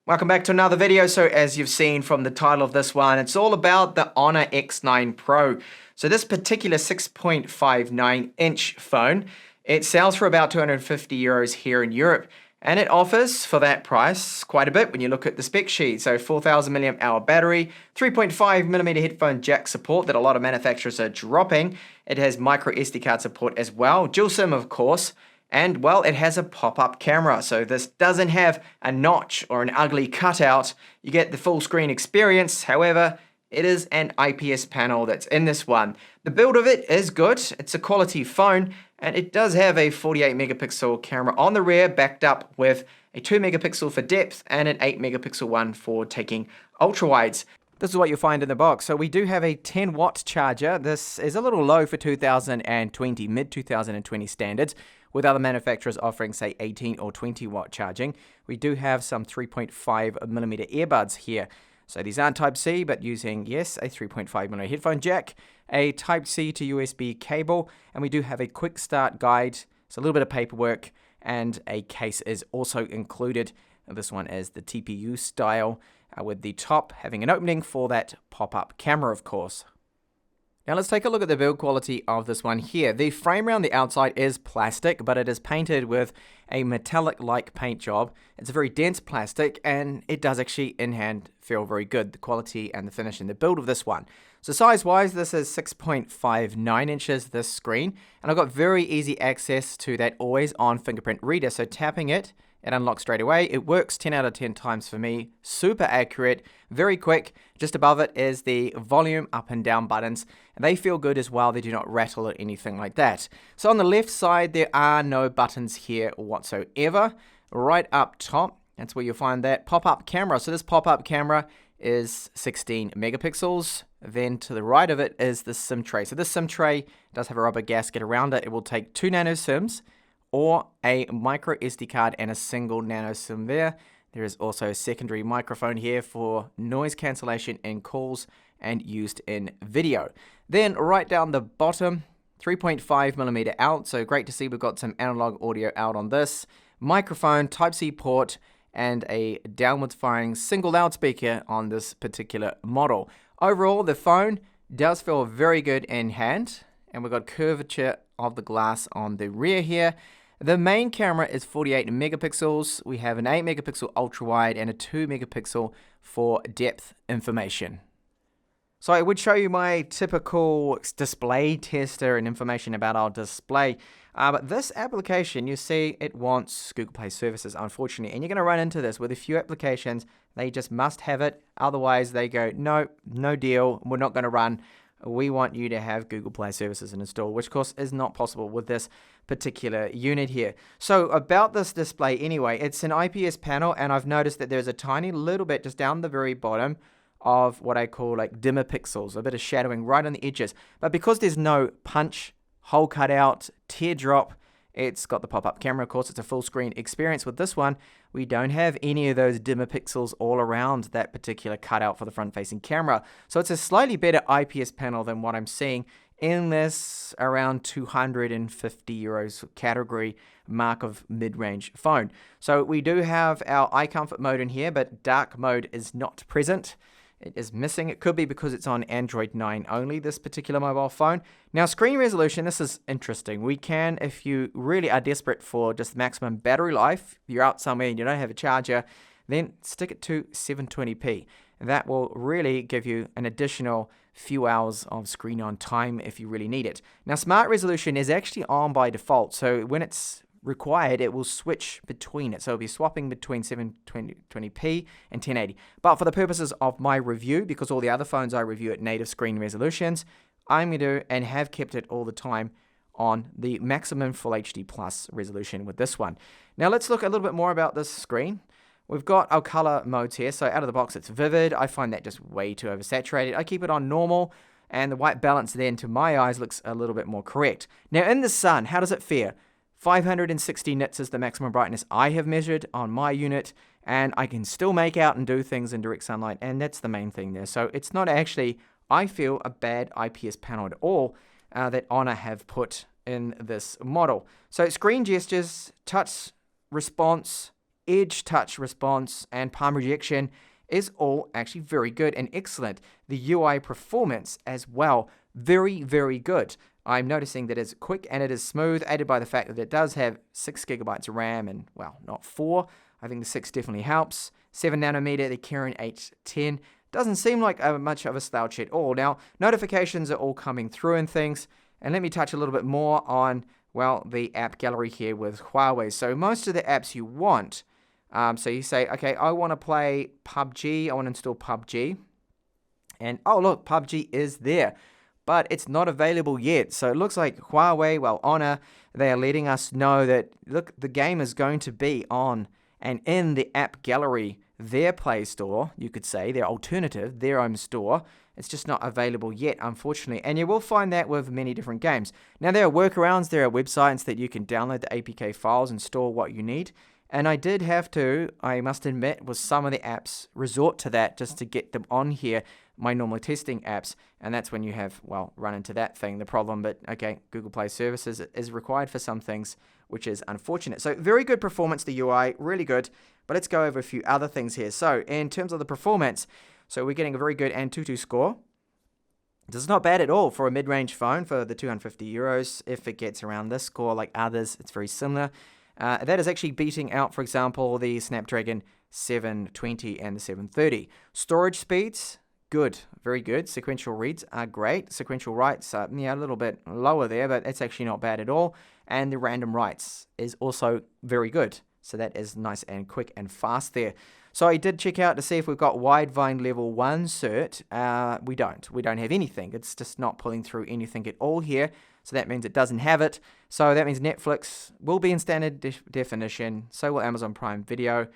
Welcome back to another video. So as you've seen from the title of this one, it's all about the Honor X9 Pro. So this particular 6.59-inch phone, it sells for about 250 euros here in Europe. And it offers, for that price, quite a bit when you look at the spec sheet. So 4,000 milliamp hour battery, 3.5mm headphone jack support that a lot of manufacturers are dropping. It has micro SD card support as well, dual SIM of course. And, well, it has a pop-up camera, so this doesn't have a notch or an ugly cutout. You get the full screen experience, however, it is an IPS panel that's in this one. The build of it is good, it's a quality phone, and it does have a 48 megapixel camera on the rear, backed up with a 2 megapixel for depth and an 8 megapixel one for taking ultra-wides. This is what you'll find in the box. So we do have a 10-watt charger. This is a little low for 2020, mid-2020 standards, with other manufacturers offering, say, 18 or 20-watt charging. We do have some 3.5mm earbuds here. So these aren't Type-C, but using, yes, a 3.5mm headphone jack, a Type-C to USB cable, and we do have a quick start guide. So a little bit of paperwork, and a case is also included. This one is the TPU style, with the top having an opening for that pop-up camera, of course. Now let's take a look at the build quality of this one here. The frame around the outside is plastic, but it is painted with a metallic-like paint job. It's a very dense plastic, and it does actually in hand feel very good, the quality and the finish and the build of this one. So size-wise, this is 6.59 inches, this screen, and I've got very easy access to that always-on fingerprint reader, so tapping it, it unlocks straight away. It works 10 out of 10 times for me. Super accurate, very quick. Just above it is the volume up and down buttons. And they feel good as well. They do not rattle or anything like that. So on the left side, there are no buttons here whatsoever. Right up top, that's where you'll find that pop-up camera. So this pop-up camera is 16 megapixels. Then to the right of it is the SIM tray. So this SIM tray does have a rubber gasket around it. It will take 2 nano SIMs, or a micro SD card and a single nano SIM there. There is also a secondary microphone here for noise cancellation in calls and used in video. Then right down the bottom, 3.5mm out, so great to see we've got some analog audio out on this. Microphone, Type-C port, and a downwards firing single loudspeaker on this particular model. Overall, the phone does feel very good in hand, and we've got curvature of the glass on the rear here. The main camera is 48 megapixels. We have an 8 megapixel ultra wide and a 2 megapixel for depth information. So I would show you my typical display tester and information about our display. But this application, you see, it wants Google Play services, unfortunately. And you're going to run into this with a few applications. They just must have it. Otherwise, they go, no, no deal. We're not going to run. We want you to have Google Play services installed, which of course is not possible with this particular unit here. So about this display anyway, it's an IPS panel, and I've noticed that there's a tiny little bit just down the very bottom of what I call like dimmer pixels, a bit of shadowing right on the edges. But because there's no punch, hole cutout, teardrop, it's got the pop-up camera, of course, it's a full screen experience. With this one, we don't have any of those dimmer pixels all around that particular cutout for the front-facing camera. So it's a slightly better IPS panel than what I'm seeing in this around 250 euros category mark of mid-range phone. So we do have our eye comfort mode in here, but dark mode is not present. It is missing. It could be because it's on Android 9 only, this particular mobile phone. Now, screen resolution, this is interesting. We can, if you really are desperate for just maximum battery life, you're out somewhere and you don't have a charger, then stick it to 720p. That will really give you an additional few hours of screen on time if you really need it. Now, smart resolution is actually on by default, so when it's required, it will switch between it. So it'll be swapping between 720p and 1080. But for the purposes of my review, because all the other phones I review at native screen resolutions, I'm going to, and have kept it all the time, on the maximum Full HD Plus resolution with this one. Now let's look a little bit more about this screen. We've got our color modes here. So out of the box, it's vivid. I find that just way too oversaturated. I keep it on normal, and the white balance then to my eyes looks a little bit more correct. Now in the sun, how does it fare? 560 nits is the maximum brightness I have measured on my unit, and I can still make out and do things in direct sunlight, and that's the main thing there. So it's not actually, I feel, a bad IPS panel at all that Honor have put in this model. So screen gestures, touch response, edge touch response and palm rejection is all actually very good and excellent. The UI performance as well, very, very good. I'm noticing that it's quick and it is smooth, aided by the fact that it does have 6 gigabytes of RAM and, well, not 4. I think the 6 definitely helps. 7 nanometer, the Kirin H10. Doesn't seem like much of a slouch at all. Now, notifications are all coming through and things. And let me touch a little bit more on, well, the app gallery here with Huawei. So most of the apps you want, so you say, okay, I want to play PUBG. I want to install PUBG. And, oh, look, PUBG is there. But it's not available yet. So it looks like Huawei, well, Honor, they are letting us know that, look, the game is going to be on and in the app gallery, their Play Store, you could say, their alternative, their own store. It's just not available yet, unfortunately. And you will find that with many different games. Now, there are workarounds. There are websites that you can download the APK files and store what you need. And I did have to, I must admit, with some of the apps, resort to that just to get them on here, my normal testing apps. And that's when you have, well, run into that thing, the problem. But, okay, Google Play Services is required for some things, which is unfortunate. So, very good performance, the UI, really good. But let's go over a few other things here. So, in terms of the performance, so we're getting a very good Antutu score. This is not bad at all for a mid-range phone for the €250. If it gets around this score like others, it's very similar. That is actually beating out, for example, the Snapdragon 720 and the 730. Storage speeds, good, very good. Sequential reads are great. Sequential writes are a little bit lower there, but it's actually not bad at all. And the random writes is also very good. So that is nice and quick and fast there. So I did check out to see if we've got Widevine level 1 cert. We don't. We don't have anything. It's just not pulling through anything at all here. So that means it doesn't have it. So that means Netflix will be in standard definition. So will Amazon Prime Video,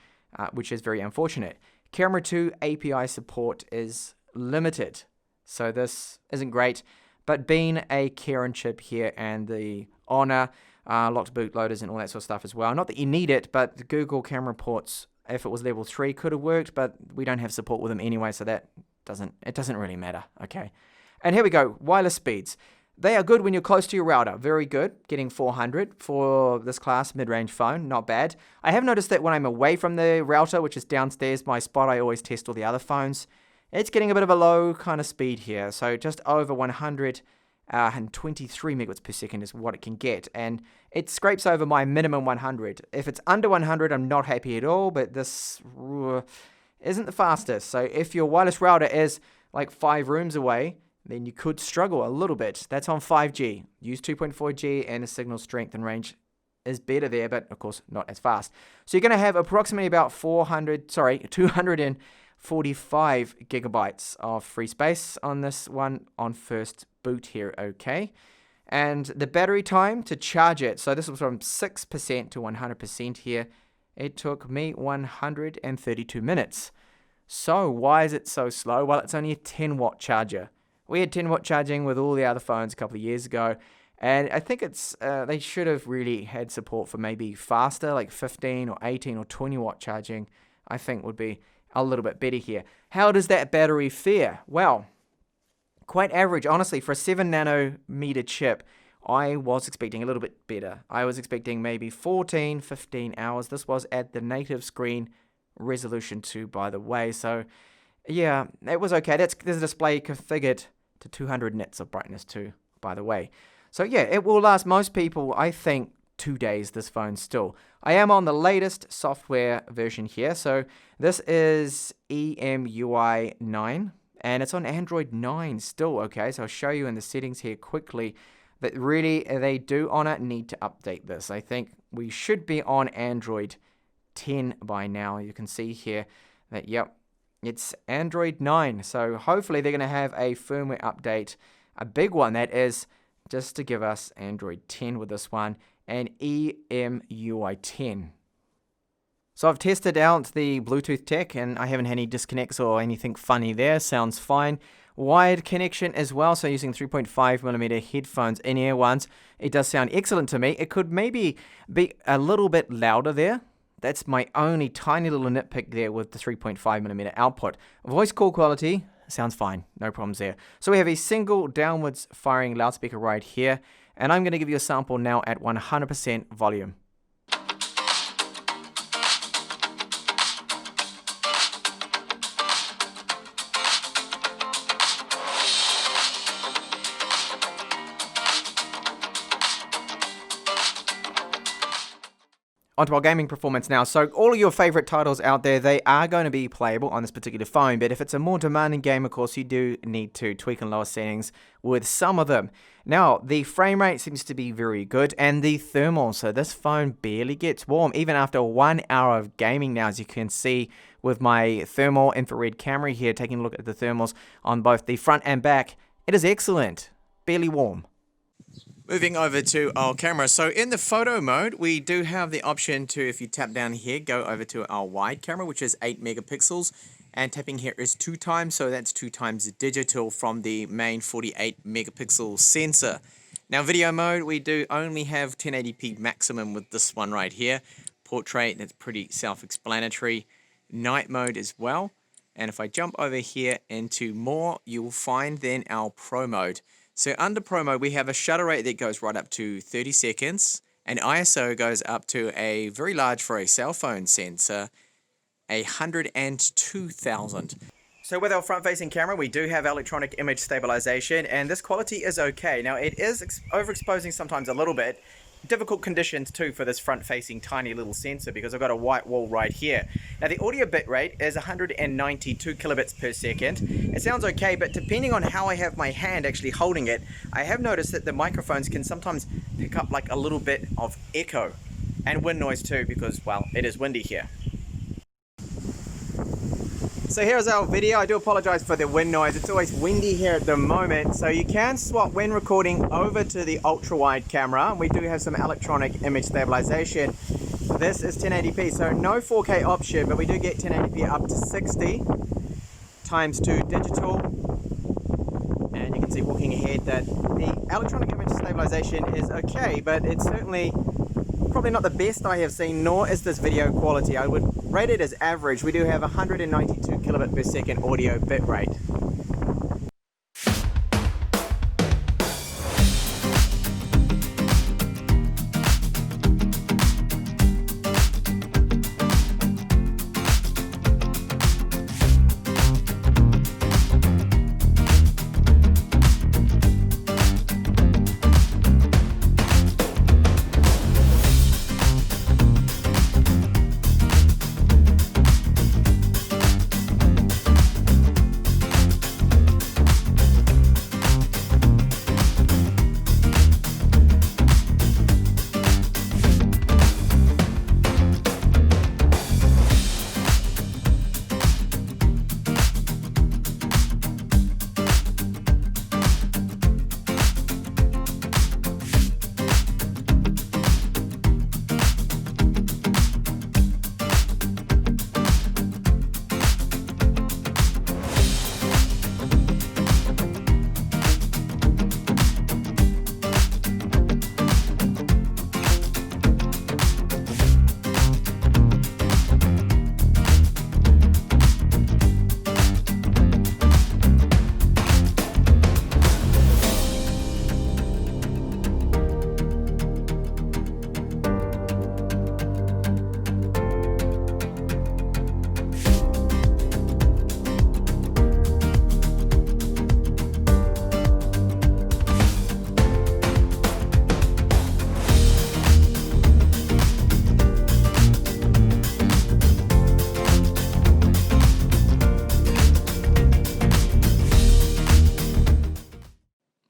which is very unfortunate. Camera 2 API support is limited. So this isn't great. But being a Kirin chip here and the Honor, locked bootloaders and all that sort of stuff as well. Not that you need it, but the Google camera ports, if it was level 3, could have worked, but we don't have support with them anyway, so that doesn't really matter, okay? And here we go, wireless speeds. They are good when you're close to your router. Very good, getting 400 for this class mid-range phone, not bad. I have noticed that when I'm away from the router, which is downstairs, my spot I always test all the other phones, it's getting a bit of a low kind of speed here, so just over 100 and 23 megabits per second is what it can get, and it scrapes over my minimum 100. If it's under 100, I'm not happy at all, but this isn't the fastest. So if your wireless router is like 5 rooms away, then you could struggle a little bit. That's on 5G. Use 2.4G, and the signal strength and range is better there, but of course not as fast. So you're going to have approximately about 245 gigabytes of free space on this one on first boot here, okay? And the battery time to charge it, so this was from 6% to 100% here. It took me 132 minutes. So why is it so slow? Well, it's only a 10-watt charger. We had 10-watt charging with all the other phones a couple of years ago, and I think it's they should have really had support for maybe faster, like 15 or 18 or 20-watt charging, I think would be a little bit better here. How does that battery fare? Well, quite average, honestly. For a 7 nanometer chip, I was expecting a little bit better. I was expecting maybe 14, 15 hours. This was at the native screen resolution too, by the way. So, yeah, it was okay. There's a display configured to 200 nits of brightness too, by the way. So, yeah, it will last most people, I think, 2 days, this phone still. I am on the latest software version here. So, this is EMUI 9. And it's on Android 9 still, okay? So I'll show you in the settings here quickly that really they do need to update this. I think we should be on Android 10 by now. You can see here that, yep, it's Android 9. So hopefully they're going to have a firmware update, a big one that is, just to give us Android 10 with this one, and EMUI 10. So I've tested out the Bluetooth tech, and I haven't had any disconnects or anything funny there. Sounds fine. Wired connection as well, so using 3.5mm headphones, in-ear ones. It does sound excellent to me. It could maybe be a little bit louder there. That's my only tiny little nitpick there with the 3.5mm output. Voice call quality sounds fine. No problems there. So we have a single downwards firing loudspeaker right here, and I'm going to give you a sample now at 100% volume. Onto our gaming performance now. So all of your favorite titles out there, they are going to be playable on this particular phone, but if it's a more demanding game, of course, you do need to tweak and lower settings with some of them. Now, the frame rate seems to be very good, and the thermal, so this phone barely gets warm, even after 1 hour of gaming now, as you can see with my thermal infrared camera here, taking a look at the thermals on both the front and back. It is excellent, barely warm. Moving over to our camera. So in the photo mode, we do have the option to, if you tap down here, go over to our wide camera, which is 8 megapixels. And tapping here is 2 times, so that's 2 times digital from the main 48 megapixel sensor. Now video mode, we do only have 1080p maximum with this one right here. Portrait, that's pretty self-explanatory. Night mode as well. And if I jump over here into more, you'll find then our Pro mode. So under Pro mode, we have a shutter rate that goes right up to 30 seconds, and ISO goes up to a very large for a cell phone sensor, 102,000. So with our front-facing camera, we do have electronic image stabilization, and this quality is okay. Now it is overexposing sometimes a little bit. Difficult conditions too for this front-facing tiny little sensor because I've got a white wall right here. Now the audio bitrate is 192 kilobits per second. It sounds okay, but depending on how I have my hand actually holding it, I have noticed that the microphones can sometimes pick up like a little bit of echo and wind noise too because, well, it is windy here. So here's our video. I do apologize for the wind noise. It's always windy here at the moment. So you can swap when recording over to the ultra wide camera. We do have some electronic image stabilization. This is 1080p, so no 4K option, but we do get 1080p up to 60 times 2 digital. And you can see walking ahead that the electronic image stabilization is okay, but it's certainly probably not the best I have seen, nor is this video quality. I would rate it as average. We do have 192 kilobit per second audio bitrate.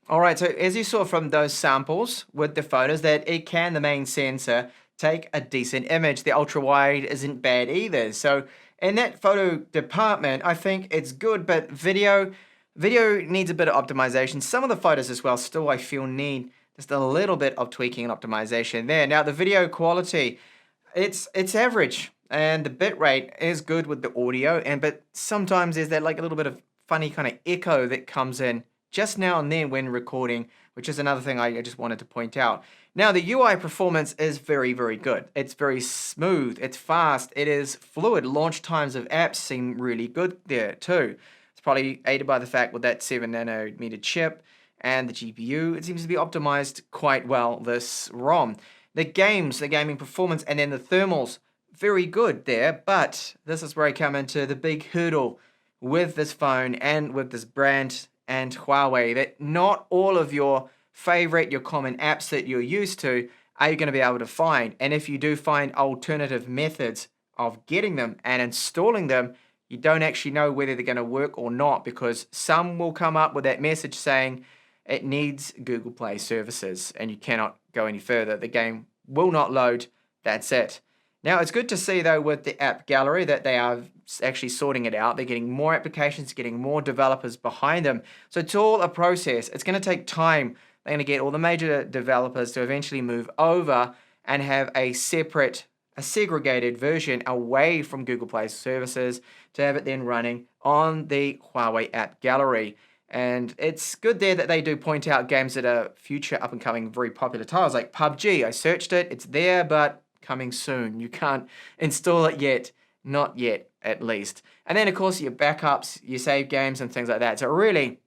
Alright, so as you saw from those samples with the photos, that it can, the main sensor, take a decent image. The ultra wide isn't bad either. So in that photo department, I think it's good, but video needs a bit of optimization. Some of the photos as well still I feel need just a little bit of tweaking and optimization there. Now the video quality, it's average, and the bitrate is good with the audio, but sometimes there's that like a little bit of funny kind of echo that comes in just now and then when recording, which is another thing I just wanted to point out. Now, the UI performance is very, very good. It's very smooth, it's fast, it is fluid. Launch times of apps seem really good there too. It's probably aided by the fact with that 7 nanometer chip and the GPU, it seems to be optimized quite well, this ROM. The games, the gaming performance, and then the thermals, very good there, but this is where I come into the big hurdle with this phone and with this brand and Huawei, that not all of your favorite, your common apps that you're used to are you going to be able to find? And if you do find alternative methods of getting them and installing them, you don't actually know whether they're going to work or not, because some will come up with that message saying it needs Google Play services and you cannot go any further. The game will not load. That's it. Now, it's good to see, though, with the app gallery that they are actually sorting it out. They're getting more applications, getting more developers behind them. So it's all a process. It's going to take time. They're going to get all the major developers to eventually move over and have a separate, a segregated version away from Google Play services to have it then running on the Huawei app gallery. And it's good there that they do point out games that are future up-and-coming, very popular titles like PUBG. I searched it. It's there, but coming soon. You can't install it yet. Not yet, at least. And then, of course, your backups, your save games, and things like that. So really,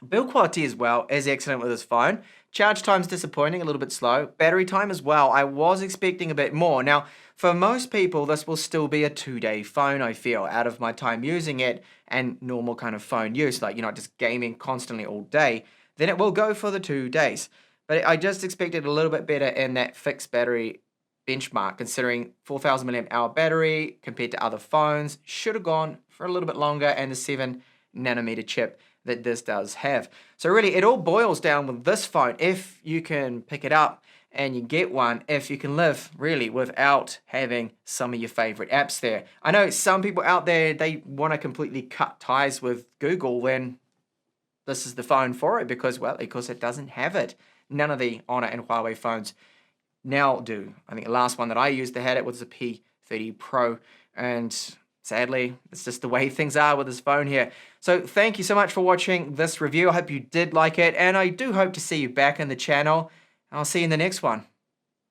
build quality as well is excellent with this phone. Charge time's disappointing, a little bit slow. Battery time as well. I was expecting a bit more. Now, for most people, this will still be a 2-day phone, I feel, out of my time using it and normal kind of phone use, like you're not just gaming constantly all day, then it will go for the 2 days. But I just expected a little bit better in that fixed battery benchmark, considering 4,000 milliamp hour battery compared to other phones. Should have gone for a little bit longer, and the 7nm chip that this does have. So really, it all boils down with this phone. If you can pick it up and you get one, if you can live really without having some of your favorite apps there. I know some people out there, they want to completely cut ties with Google, then this is the phone for it, because, well, because it doesn't have it. None of the Honor and Huawei phones now do. I think the last one that I used that had it was the P30 Pro, and sadly, it's just the way things are with this phone here. So thank you so much for watching this review. I hope you did like it, and I do hope to see you back in the channel. I'll see you in the next one.